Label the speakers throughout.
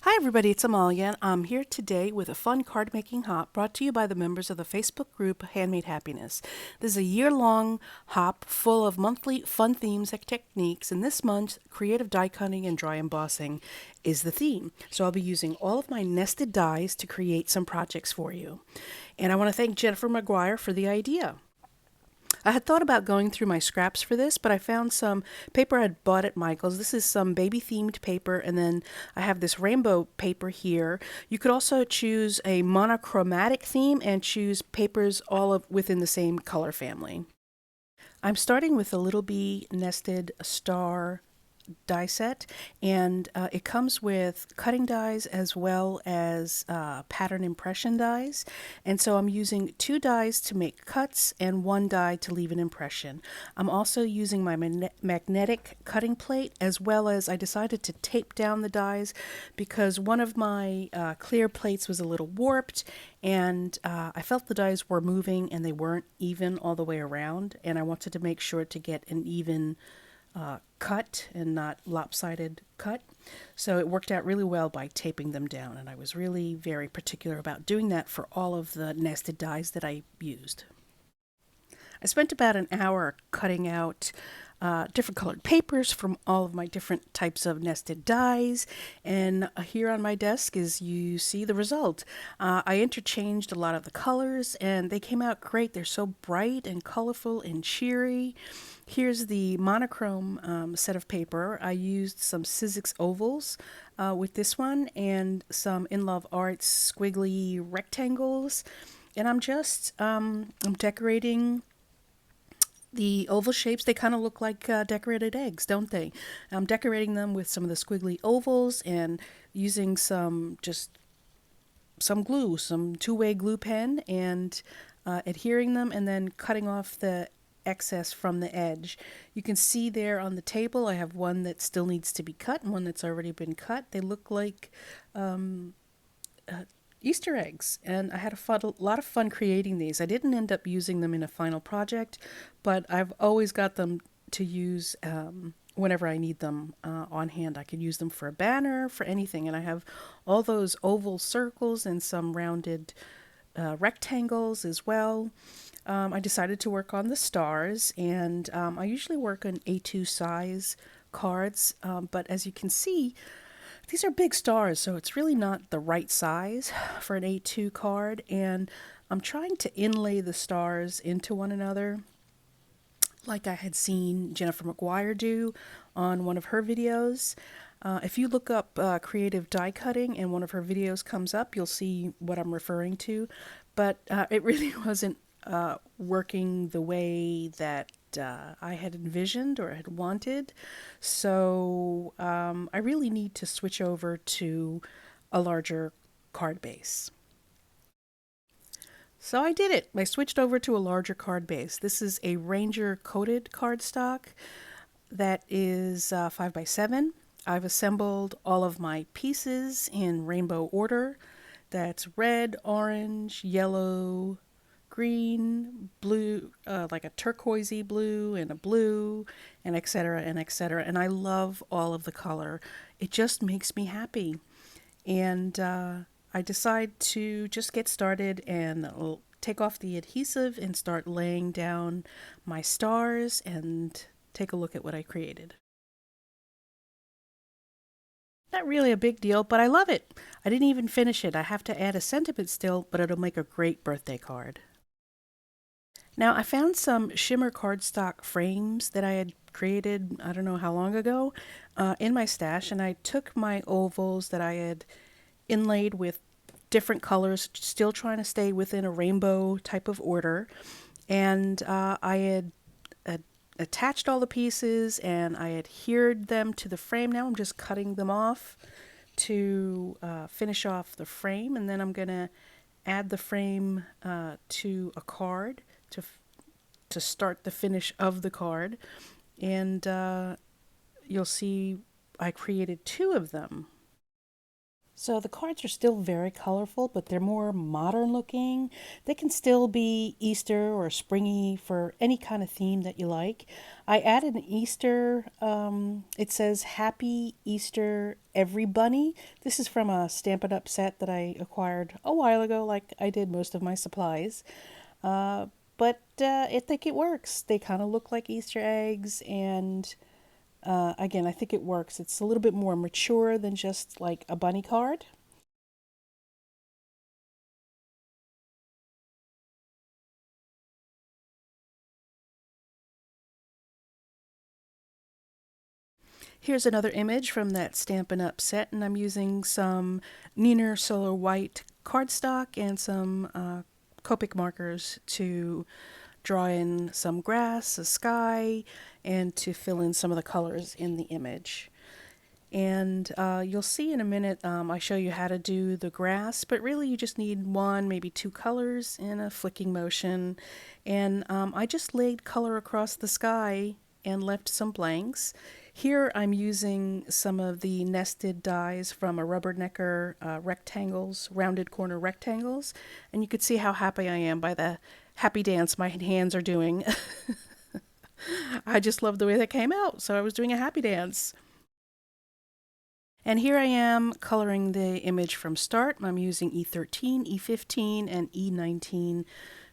Speaker 1: Hi everybody, it's Amalia. I'm here today with a fun card making hop brought to you by the members of the Facebook group Handmade Happiness. This is a year-long hop full of monthly fun themes and techniques, and this month creative die cutting and dry embossing is the theme. So I'll be using all of my nested dies to create some projects for you. And I want to thank Jennifer McGuire for the idea. I had thought about going through my scraps for this, but I found some paper I had bought at Michael's. This is some baby themed paper, and then I have this rainbow paper here. You could also choose a monochromatic theme and choose papers all within the same color family. I'm starting with a Little Bee nested star die set, and it comes with cutting dies as well as pattern impression dies. And so I'm using 2 dies to make cuts and 1 die to leave an impression. I'm also using my magnetic cutting plate, as well as I decided to tape down the dies because one of my clear plates was a little warped, and I felt the dies were moving and they weren't even all the way around, and I wanted to make sure to get an even cut and not lopsided cut. So it worked out really well by taping them down, and I was really very particular about doing that for all of the nested dies that I used. I spent about an hour cutting out different colored papers from all of my different types of nested dies, and here on my desk is you see the result. I interchanged a lot of the colors and they came out great. They're so bright and colorful and cheery. Here's the monochrome set of paper. I used some Sizzix ovals with this one and some In Love Arts squiggly rectangles, and I'm decorating the oval shapes. They kind of look like decorated eggs, don't they? I'm decorating them with some of the squiggly ovals and using some glue, some two-way glue pen, and adhering them and then cutting off the excess from the edge. You can see there on the table I have one that still needs to be cut and one that's already been cut. They look like Easter eggs, and I had a lot of fun creating these. I didn't end up using them in a final project, but I've always got them to use whenever I need them on hand. I could use them for a banner, for anything, and I have all those oval circles and some rounded rectangles as well. I decided to work on the stars, and I usually work on A2 size cards, but as you can see, these are big stars, so it's really not the right size for an A2 card, and I'm trying to inlay the stars into one another like I had seen Jennifer McGuire do on one of her videos. If you look up creative die cutting and one of her videos comes up, you'll see what I'm referring to, but it really wasn't working the way that I had envisioned or had wanted. So I really need to switch over to a larger card base. So I did it. I switched over to a larger card base. This is a Ranger coated cardstock that is 5x7. I've assembled all of my pieces in rainbow order. That's red, orange, yellow, green, blue, like a turquoisey blue and a blue, and etc. and etc. And I love all of the color. It just makes me happy. And I decide to just get started and take off the adhesive and start laying down my stars and take a look at what I created. Not really a big deal, but I love it. I didn't even finish it. I have to add a sentiment still, but it'll make a great birthday card. Now, I found some shimmer cardstock frames that I had created, I don't know how long ago, in my stash, and I took my ovals that I had inlaid with different colors, still trying to stay within a rainbow type of order, and I had attached all the pieces and I adhered them to the frame. Now I'm just cutting them off to finish off the frame, and then I'm going to add the frame to a card to start the finish of the card, and you'll see I created 2 of them. So the cards are still very colorful, but they're more modern looking. They can still be Easter or springy for any kind of theme that you like. I added an Easter, it says Happy Easter Every Bunny. This is from a Stampin' Up set that I acquired a while ago, like I did most of my supplies. But I think it works. They kind of look like Easter eggs, and again, I think it works. It's a little bit more mature than just like a bunny card. Here's another image from that Stampin' Up set, and I'm using some Neener Solar White cardstock and some Copic markers to draw in some grass, a sky, and to fill in some of the colors in the image. And you'll see in a minute, I show you how to do the grass, but really you just need one, maybe two colors in a flicking motion. And I just laid color across the sky and left some blanks. Here I'm using some of the nested dies from a rubbernecker rectangles, rounded corner rectangles. And you could see how happy I am by the happy dance my hands are doing. I just love the way that came out, so I was doing a happy dance. And here I am coloring the image from start. I'm using E13, E15, and E19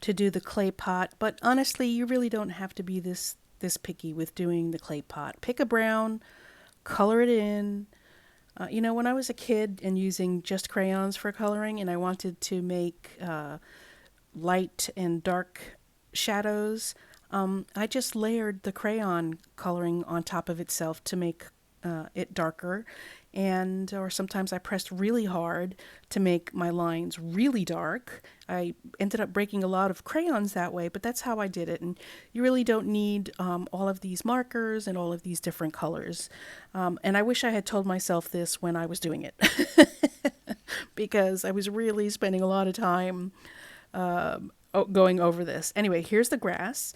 Speaker 1: to do the clay pot. But honestly, you really don't have to be this picky with doing the clay pot. Pick a brown, color it in. When I was a kid and using just crayons for coloring, and I wanted to make light and dark shadows, I just layered the crayon coloring on top of itself to make it darker. And or sometimes I pressed really hard to make my lines really dark. I ended up breaking a lot of crayons that way, but that's how I did it. And you really don't need all of these markers and all of these different colors. And I wish I had told myself this when I was doing it because I was really spending a lot of time going over this. Anyway, here's the grass.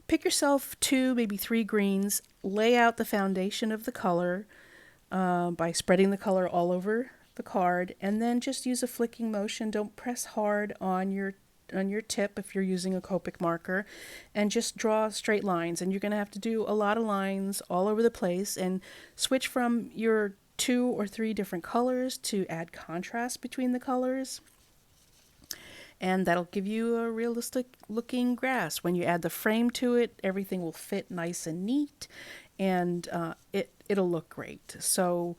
Speaker 1: Pick yourself two, maybe three greens. Lay out the foundation of the color by spreading the color all over the card, and then just use a flicking motion. Don't press hard on your tip if you're using a Copic marker, and just draw straight lines. And you're going to have to do a lot of lines all over the place, and switch from your two or three different colors to add contrast between the colors, and that'll give you a realistic looking grass. When you add the frame to it, everything will fit nice and neat, and it'll look great. So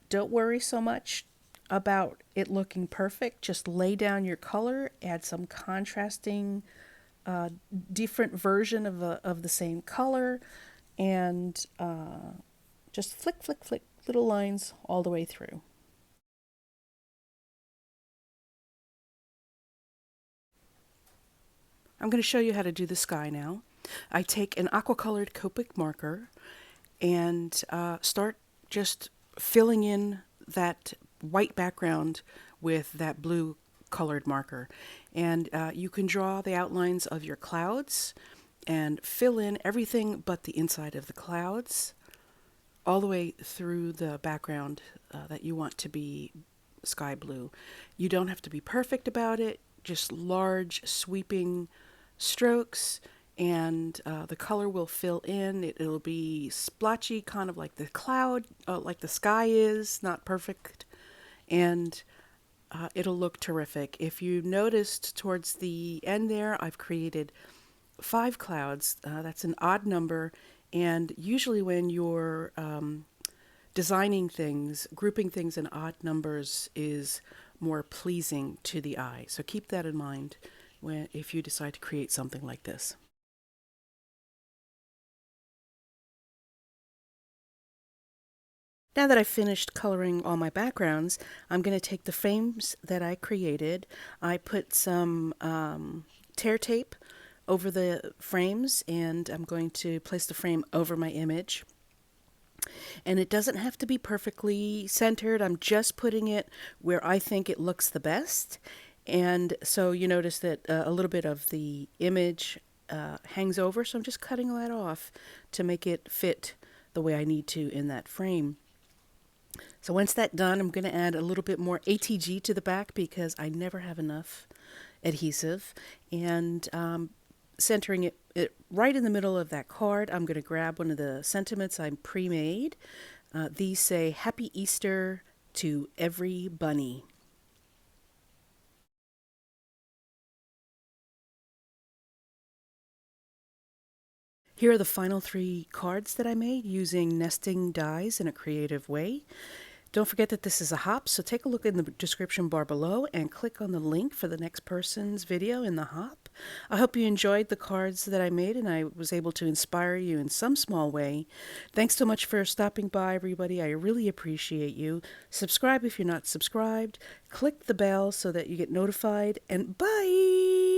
Speaker 1: don't worry so much about it looking perfect. Just lay down your color, add some contrasting different version of the same color, and just flick, flick, flick little lines all the way through. I'm going to show you how to do the sky now. I take an aqua-colored Copic marker and start just filling in that white background with that blue colored marker. And you can draw the outlines of your clouds and fill in everything but the inside of the clouds all the way through the background that you want to be sky blue. You don't have to be perfect about it, just large sweeping strokes, and the color will fill in. It'll be splotchy, kind of like the cloud, like the sky is, not perfect, and it'll look terrific. If you noticed towards the end there, I've created 5 clouds. That's an odd number, and usually when you're designing things, grouping things in odd numbers is more pleasing to the eye. So keep that in mind if you decide to create something like this. Now that I've finished coloring all my backgrounds, I'm going to take the frames that I created. I put some tear tape over the frames, and I'm going to place the frame over my image. And it doesn't have to be perfectly centered. I'm just putting it where I think it looks the best. And so you notice that a little bit of the image hangs over, so I'm just cutting that off to make it fit the way I need to in that frame. So once that's done, I'm going to add a little bit more ATG to the back because I never have enough adhesive. And centering it right in the middle of that card, I'm going to grab one of the sentiments I pre-made. These say, Happy Easter to every bunny. Here are the final 3 cards that I made using nesting dies in a creative way. Don't forget that this is a hop, so take a look in the description bar below and click on the link for the next person's video in the hop. I hope you enjoyed the cards that I made and I was able to inspire you in some small way. Thanks so much for stopping by, everybody. I really appreciate you. Subscribe if you're not subscribed. Click the bell so that you get notified, and bye!